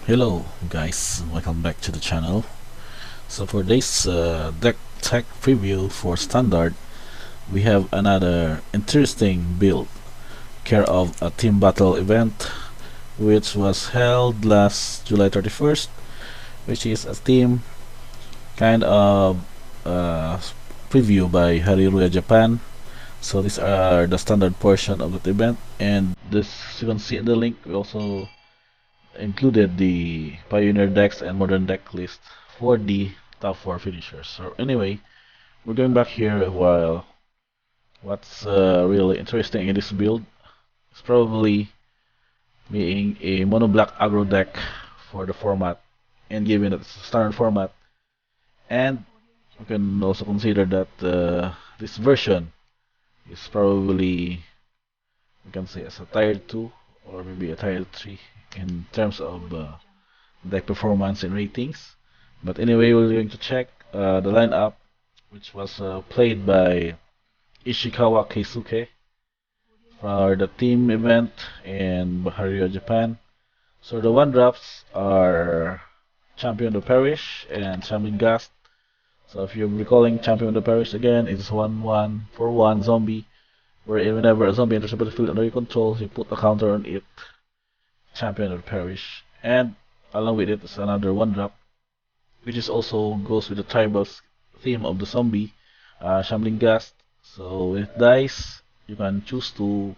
Hello guys, welcome back to the channel. So for this deck tech preview for standard, we have another interesting build care of a team battle event which was held last July 31st, which is a team kind of uh, preview by Hareruya Japan. So these are the standard portion of that event, and this you can see in the link. We also included the Pioneer decks and Modern deck list for the top 4 finishers. So anyway, we're going back here while what's really interesting in this build is probably being a mono black aggro deck for the format, and given that it's a standard format, and we can also consider that this version is probably, we can say, as a tier 2 or maybe a tier 3 in terms of deck performance and ratings. But anyway, we're going to check the lineup, which was played by Ishikawa Keisuke for the team event in Hareruya, Japan. So the one drops are Champion of the Parish and Shaman Gast. So if you're recalling Champion of the Parish again, it's 1/1 for 1 zombie, where whenever a zombie enters the battlefield under your control, you put a counter on it, Champion of the Parish. And along with it is another one drop, which is also goes with the tribal theme of the zombie, Shambling Gast. So with dice, you can choose to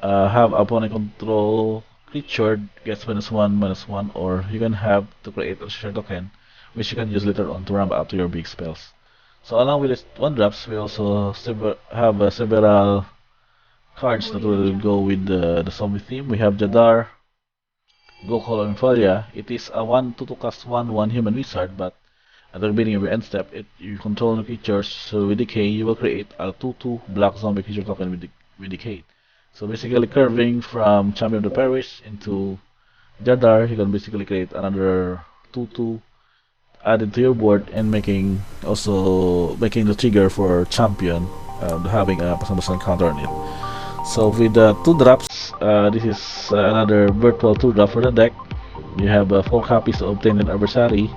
have opponent control creature gets -1/-1, or you can have to create a share token, which you can use later on to ramp up to your big spells. So along with this one drops, we also have several cards that will go with the zombie theme. We have Jadar, Gokul, and Folia. It is a 1/2 cast 1/1 human wizard, but at the beginning of your end step, you control the creatures, so with Decay, you will create a 2/2 black zombie creature token with Decay. So basically, curving from Champion of the Parish into Jadar, you can basically create another 2/2 added to your board, and making the trigger for Champion having a +1/+1 counter on it. So with the 2 drops, this is another virtual 2 drop for the deck. You have 4 copies to obtain an adversary,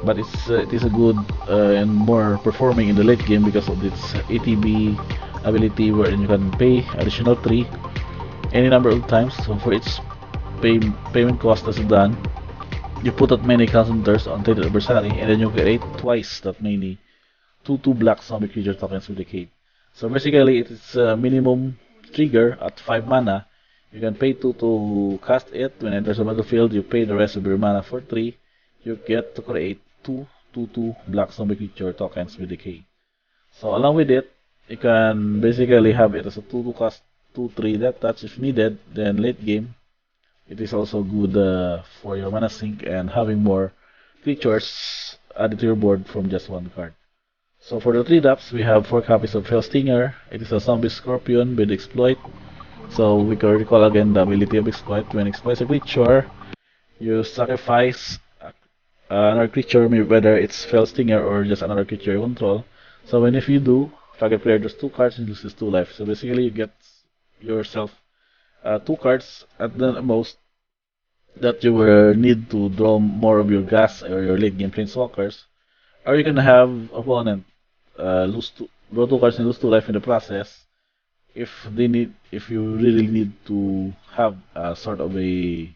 but it is a good and more performing in the late game because of its ATB ability, wherein you can pay additional 3 any number of times. So for its payment cost as done, you put that many counters on the adversary, and then you create twice that many 2/2 black zombie creature tokens with the cape. So basically, it is a minimum trigger at 5 mana. You can pay 2 to cast it. When it enters the battlefield, you pay the rest of your mana for 3. You get to create 2/2 black zombie creature tokens with decay. So along with it, you can basically have it as a 2/2 cast 2/3 death touch if needed. Then late game, it is also good for your mana sink and having more creatures added to your board from just one card. So for the 3 drops, we have 4 copies of Hellstinger. It is a zombie scorpion with exploit. So we can recall again the ability of exploit. When exploits a creature, you sacrifice another creature, whether it's Hellstinger or just another creature you control. So if you do, target player draws 2 cards and loses 2 life. So basically you get yourself 2 cards at the most that you will need to draw more of your gas or your late game planeswalkers, or you can have opponent draw 2 cards and lose 2 life in the process if you really need to have a sort of a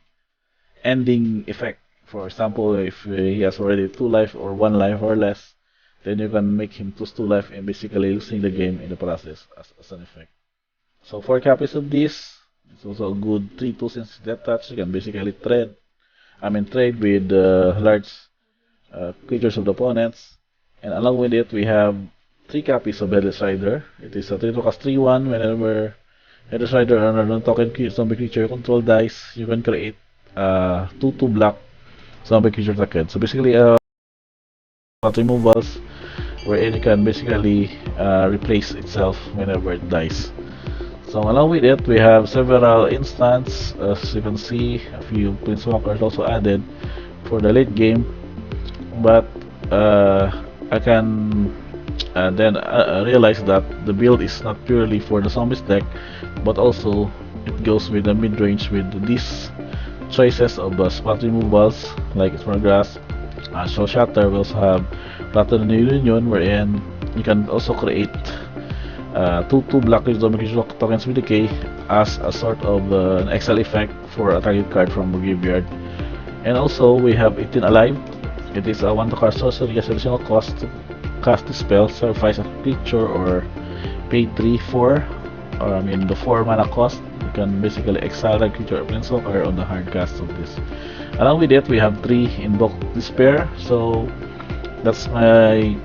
ending effect. For example, if he has already 2 life or 1 life or less, then you can make him lose 2 life and basically losing the game in the process as an effect. So 4 copies of this. It's also a good 3/2 since death touch. You can basically trade with large creatures of the opponents. And along with it, we have 3 copies of Headless Rider. It is a 3/2 cast 3/1. Whenever Headless Rider or another token zombie creature control dies, you can create 2/2 black zombie creature token. So basically, removals wherein it can basically replace itself whenever it dies. So along with it, we have several instances. As you can see, a few planeswalkers also added for the late game. But I can then realize that the build is not purely for the zombies deck, but also it goes with the mid range with this choices of spot removals like Small Grass, Show Shatter. We also have Platinum Union, wherein you can also create two black Dominic tokens with decay as a sort of an exile effect for a target card from the graveyard. And also we have 18 Alive. It is a 1-card sorcery as additional cost to cast the spell, sacrifice a creature, or pay 3-4, or I mean the 4 mana cost. You can basically exile a creature or planeswalker on the hard cast of this. Along with it, we have 3 Invoke Despair. So that's my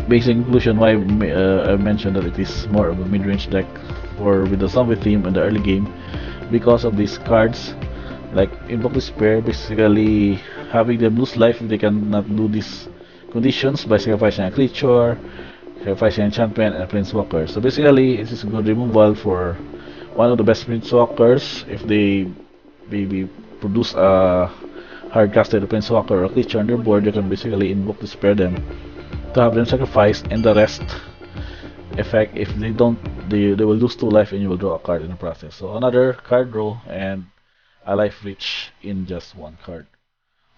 basic conclusion why I mentioned that it is more of a mid-range deck for with the zombie theme in the early game, because of these cards like Invoke Despair, basically having them lose life if they cannot do these conditions by sacrificing a creature, sacrificing enchantment, and a planeswalker. So basically, it is a good removal for one of the best planeswalkers. If they maybe produce a hard-casted planeswalker or a creature on their board, you can basically Invoke Despair them to have them sacrificed, and the rest effect, if they don't, they will lose 2 life and you will draw a card in the process. So another card draw and a life reach in just 1 card.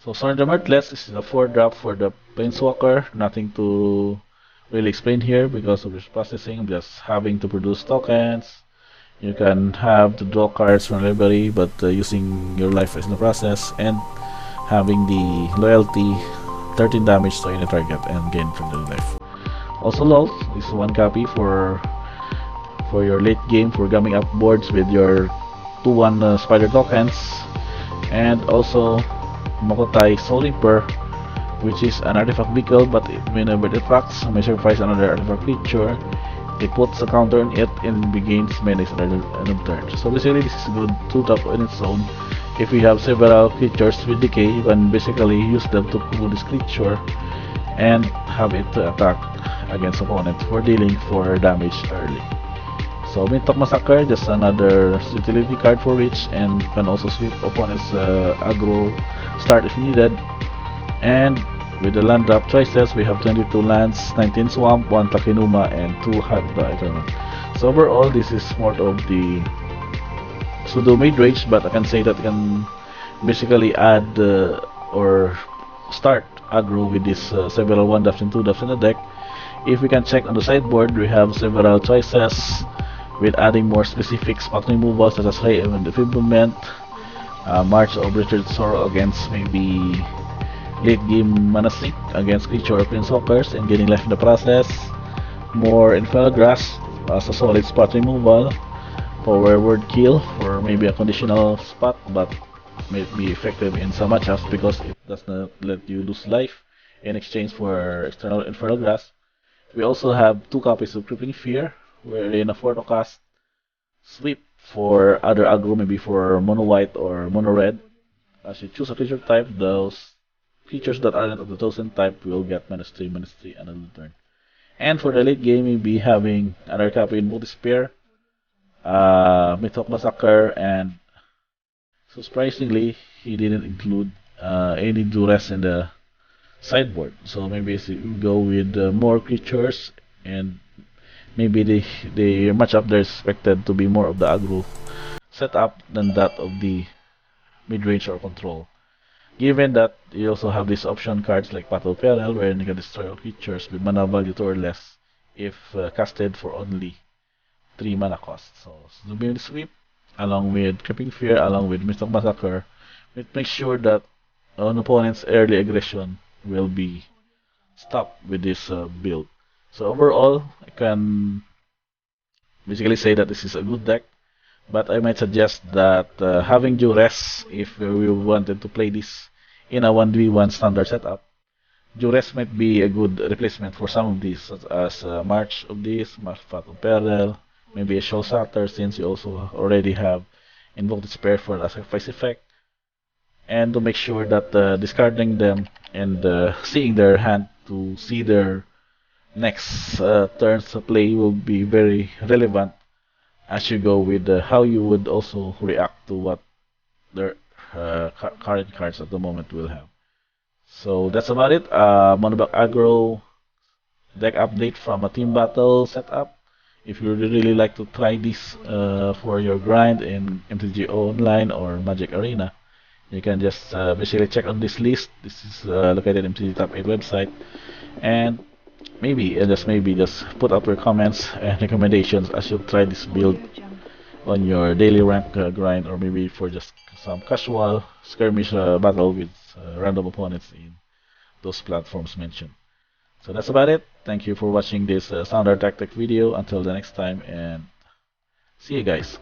So Storm the Mirthless is a 4-drop for the planeswalker. Nothing to really explain here because of this processing, just having to produce tokens. You can have to draw cards from library, but using your life in the process, and having the loyalty 13 damage to any target and gain from the life. Also low is 1 copy for your late game for gumming up boards with your 2-1 spider tokens. And also Mokotai Soul Reaper, which is an artifact vehicle, but whenever it attacks, may sacrifice another artifact creature. It puts a counter on it and begins menace another turn. So basically this is a good 2-drop on its own. If you have several creatures with decay, you can basically use them to pull this creature and have it attack against opponents for dealing 4 damage early. So Mintok Massacre, just another utility card for Witch, and can also sweep opponents' aggro start if needed. And with the land drop choices, we have 22 lands, 19 Swamp, 1 Takenuma, and 2 Hadra Eternal. So overall, this is more of the pseudo mid-range, but I can say that you can basically add or start aggro with these several 1-drops and 2-drops in the deck. If we can check on the sideboard, we have several choices with adding more specific spot removals such as High Event Defiblement, March of Richard Sorrow against maybe late game mana sink against creature or planeswalkers and gaining life in the process, more Infernal Grasp as a solid spot removal, Power Word Kill for maybe a conditional spot but may be effective in some matchups because it does not let you lose life in exchange for external Infernal Grasp. We also have 2 copies of Crippling Fear, wherein a 4-cast sweep for other aggro, maybe for mono white or mono red. As you choose a creature type, those creatures that aren't of the chosen type will get -3/-3 another turn. And for the late game, we'll be having another copy in Multispair, Mythok Massacre, and surprisingly, he didn't include any duress in the sideboard. So maybe we go with more creatures, and maybe the matchup there is expected to be more of the aggro setup than that of the mid-range or control. Given that you also have these option cards like Battle Peril, where you can destroy all creatures with mana value 2 or less if casted for only 3 mana cost. So Zubin Sweep, along with Creeping Fear, along with Mystic Massacre, it makes sure that an opponent's early aggression will be stopped with this build. So overall, I can basically say that this is a good deck, but I might suggest that having Duress, if we wanted to play this in a 1v1 standard setup, Duress might be a good replacement for some of these, such as March of this, March Fatal Peril, maybe a Show Shatter, since you also already have Invoke Despair for a sacrifice effect, and to make sure that discarding them and seeing their hand to see their next turn's play will be very relevant as you go with how you would also react to what their current cards at the moment will have. So that's about it. Monoback Aggro deck update from a team battle setup. If you really like to try this for your grind in MTG Online or Magic Arena, You can just basically check on this list. This is located in MTG Top 8 website, and maybe, just maybe, just put up your comments and recommendations as you try this build on your daily rank grind, or maybe for just some casual skirmish battle with random opponents in those platforms mentioned. So that's about it. Thank you for watching this Sounder Tactic video. Until the next time, and see you guys.